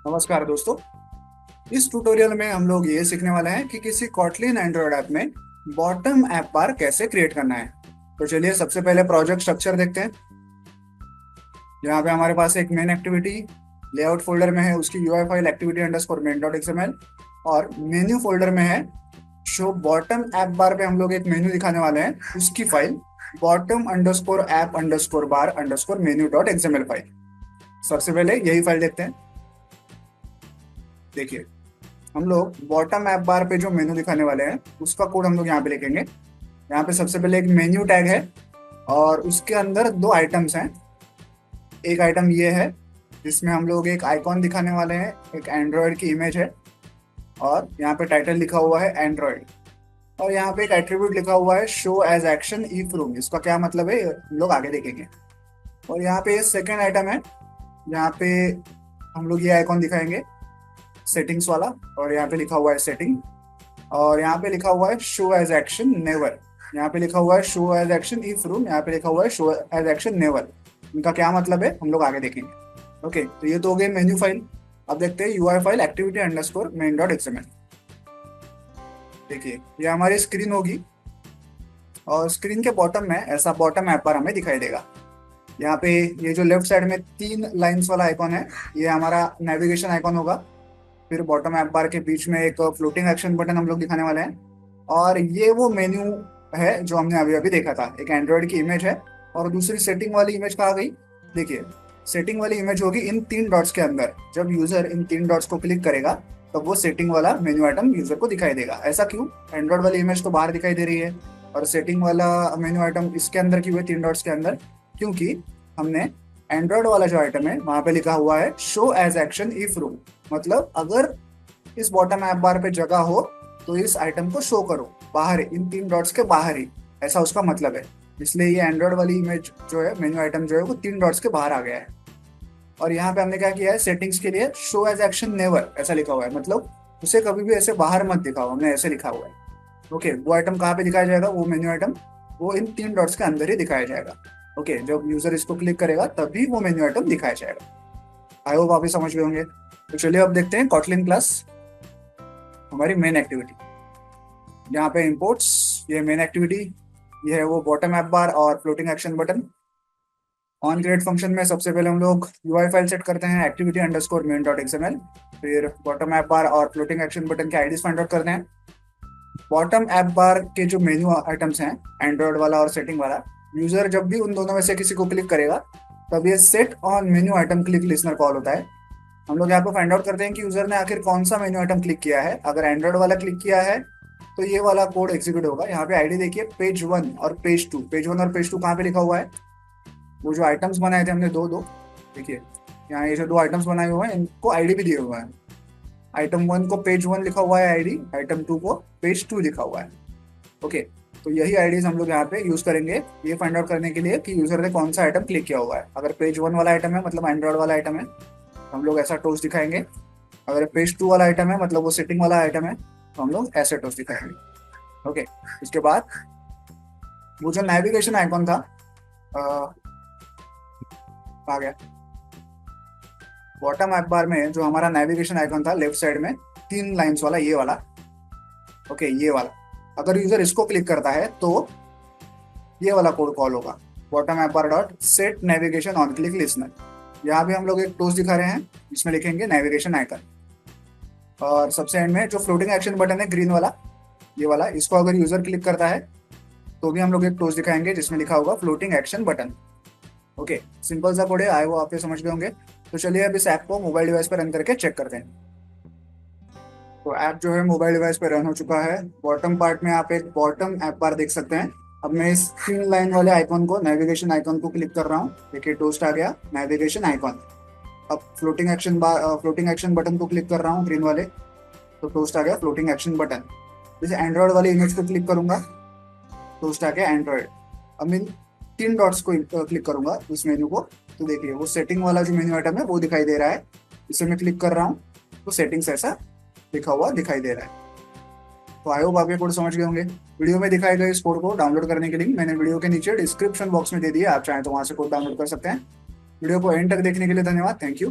नमस्कार दोस्तों। इस ट्यूटोरियल में हम लोग ये सीखने वाले हैं कि किसी कॉटलिन एंड्रॉयड ऐप में बॉटम ऐप बार कैसे क्रिएट करना है। तो चलिए सबसे पहले प्रोजेक्ट स्ट्रक्चर देखते हैं। यहाँ पे हमारे पास एक मेन एक्टिविटी लेआउट फोल्डर में है, उसकी UI file activity underscore main dot XML, और मेन्यू फोल्डर में है शो बॉटम ऐप बार पे हम लोग एक मेन्यू दिखाने वाले हैं, उसकी file bottom underscore app underscore bar underscore menu dot XML file. सबसे पहले यही फाइल देखते हैं। देखिए, हम लोग बॉटम ऐप बार पे जो मेनू दिखाने वाले हैं उसका कोड हम लोग यहाँ पे लिखेंगे। यहाँ पे सबसे पहले एक मेन्यू टैग है और उसके अंदर दो आइटम्स हैं। एक आइटम ये है जिसमें हम लोग एक आइकॉन दिखाने वाले हैं, एक एंड्रॉयड की इमेज है, और यहाँ पे टाइटल लिखा हुआ है एंड्रॉयड, और यहाँ पे एक एट्रीब्यूट लिखा हुआ है show as action if room. इसका क्या मतलब है हम लोग आगे देखेंगे। और यहाँ पे सेकेंड आइटम है, यहाँ पे हम लोग ये आइकॉन दिखाएंगे सेटिंग्स वाला, और यहाँ पे लिखा हुआ है सेटिंग, और यहाँ पे लिखा हुआ है शो एज एक्शन नेवर। यहाँ पे लिखा हुआ है show as action if room, यहाँ पे लिखा हुआ है शो एज एक्शन नेवर। इनका क्या मतलब है हम लोग आगे देखेंगे। ओके, तो ये तो हो गई मेन्यू फाइल। अब देखते हैं UI file activity underscore main dot XML. देखिए, ये हमारी स्क्रीन होगी और स्क्रीन के बॉटम में ऐसा बॉटम ऐप पर हमें दिखाई देगा। यहाँ पे ये जो लेफ्ट साइड में तीन लाइंस वाला आइकॉन है, ये हमारा नेविगेशन आइकॉन होगा। फिर बॉटम ऐप बार के बीच में एक फ्लोटिंग एक्शन बटन हम लोग दिखाने वाले हैं, और ये वो मेन्यू है जो हमने अभी अभी देखा था। एक एंड्रॉयड की इमेज है और दूसरी सेटिंग वाली इमेज कहाँ गई। देखिए, सेटिंग वाली इमेज होगी इन तीन डॉट्स के अंदर। जब यूजर इन तीन डॉट्स को क्लिक करेगा तब वो सेटिंग वाला मेन्यू आइटम यूजर को दिखाई देगा। ऐसा क्यों? एंड्रॉयड वाली इमेज तो बाहर दिखाई दे रही है और सेटिंग वाला मेन्यू आइटम इसके अंदर क्यों है, तीन डॉट्स के अंदर? क्योंकि हमने एंड्रॉयड वाला जो आइटम है वहां पे लिखा हुआ है show as action if room. मतलब अगर इस बॉटम ऐप बार पे जगह हो तो इस आइटम को शो करो बाहर, इन तीन डॉट्स के बाहर ही, ऐसा उसका मतलब है। इसलिए ये एंड्रॉयड वाली इमेज जो है, मेन्यू आइटम जो है, वो तीन डॉट्स के बाहर आ गया है। और यहाँ पे हमने क्या किया है, सेटिंग्स के लिए शो एज एक्शन नेवर ऐसा लिखा हुआ है, मतलब उसे कभी भी ऐसे बाहर मत दिखाओ, हमने ऐसे लिखा हुआ है। ओके, वो आइटम कहाँ पे दिखाया जाएगा, वो मेन्यू आइटम वो इन तीन डॉट्स के अंदर ही दिखाया जाएगा। ओके, जब यूजर इसको क्लिक करेगा तभी वो मेन्यू आइटम दिखाया जाएगा। आई होप आप ही समझ गए होंगे। तो चलिए अब देखते हैं कॉटलिन क्लास, हमारी मेन एक्टिविटी। यहाँ पे इंपोर्ट्स, ये मेन एक्टिविटी, ये है वो बॉटम ऐप बार और floating action button. On create function में सबसे पहले हम लोग यूआई फाइल सेट करते हैं activity underscore main dot XML. फिर बॉटम ऐप बार और फ्लोटिंग एक्शन बटन के आईडीज फाइंड आउट करते हैं। बॉटम ऐप बार के जो मेन्यू आइटम्स हैं, एंड्रॉयड वाला और सेटिंग वाला, यूजर जब भी उन दोनों में से किसी को क्लिक करेगा तब ये set on menu item click listener call होता है। हम लोग यहाँ पे फाइंड आउट करते हैं कि यूजर ने आखिर कौन सा मेन्यू आइटम क्लिक किया है। अगर एंड्रॉयड वाला क्लिक किया है तो ये वाला कोड एग्जीक्यूट होगा। यहाँ पे आईडी देखिए, पेज वन और पेज टू। पेज वन और पेज टू कहाँ पे लिखा हुआ है, वो जो आइटम्स बनाए थे हमने दो दो, देखिए यहाँ ये जो दो आइटम्स बनाए हुए हैं इनको आईडी भी दिए हुआ है। आइटम वन को पेज वन लिखा हुआ है आईडी, आइटम टू को पेज टू लिखा हुआ है। ओके, तो यही आईडीज हम लोग यहाँ पे यूज करेंगे ये फाइंड आउट करने के लिए कि यूजर ने कौन सा आइटम क्लिक किया हुआ है। अगर पेज वन वाला आइटम है मतलब एंड्रॉयड वाला आइटम है, हम लोग ऐसा टोस्ट दिखाएंगे। अगर पेज टू वाला आइटम है मतलब वो सेटिंग वाला आइटम है, तो हम लोग ऐसे टोस्ट दिखाएंगे। ओके, इसके बाद वो जो नेविगेशन आइकॉन था आ गया। बॉटम ऐप बार में जो हमारा नेविगेशन आइकॉन था लेफ्ट साइड में तीन लाइंस वाला, ये वाला, ओके ये वाला, अगर यूजर इसको क्लिक करता है तो ये वाला कोड कॉल होगा, bottom app bar dot set navigation on click listener. यहाँ भी हम लोग एक टोस्ट दिखा रहे हैं, इसमें लिखेंगे नेविगेशन आइकन। और सबसे एंड में जो फ्लोटिंग एक्शन बटन है ग्रीन वाला, ये वाला, इसको अगर यूजर क्लिक करता है तो भी हम लोग एक टोस्ट दिखाएंगे जिसमें लिखा होगा floating action button. Okay, simple सा कोड है, आए वो आप ये समझ गए होंगे। तो चलिए अब इस ऐप को मोबाइल डिवाइस पर रन करके चेक करते हैं। तो ऐप जो है मोबाइल डिवाइस पर रन हो चुका है। बॉटम पार्ट में आप एक बॉटम ऐप बार देख सकते हैं। अब मैं इस तीन लाइन वाले आइकॉन को, नेविगेशन आइकॉन को क्लिक कर रहा हूँ। देखिए टोस्ट आ गया नेविगेशन आइकॉन। अब फ्लोटिंग एक्शन बटन को क्लिक कर रहा हूँ ग्रीन वाले, तो टोस्ट आ गया फ्लोटिंग एक्शन बटन। जैसे एंड्रॉयड वाली इमेज को क्लिक करूंगा, टोस्ट आ गया एंड्रॉयड। अब मैं तीन डॉट्स को क्लिक करूंगा इस मेन्यू को, तो देखिए वो सेटिंग वाला जो मेन्यू आइटम है वो दिखाई दे रहा है। इसे मैं क्लिक कर रहा हूँ तो सेटिंग्स ऐसा लिखा हुआ दिखाई दे रहा है। तो आई होप आप ये कोड समझ गए होंगे। वीडियो में दिखाए गए इस कोड को डाउनलोड करने के लिंक मैंने वीडियो के नीचे डिस्क्रिप्शन बॉक्स में दे दिया, आप चाहें तो वहां से कोड डाउनलोड कर सकते हैं। वीडियो को एंड तक देखने के लिए धन्यवाद, थैंक यू।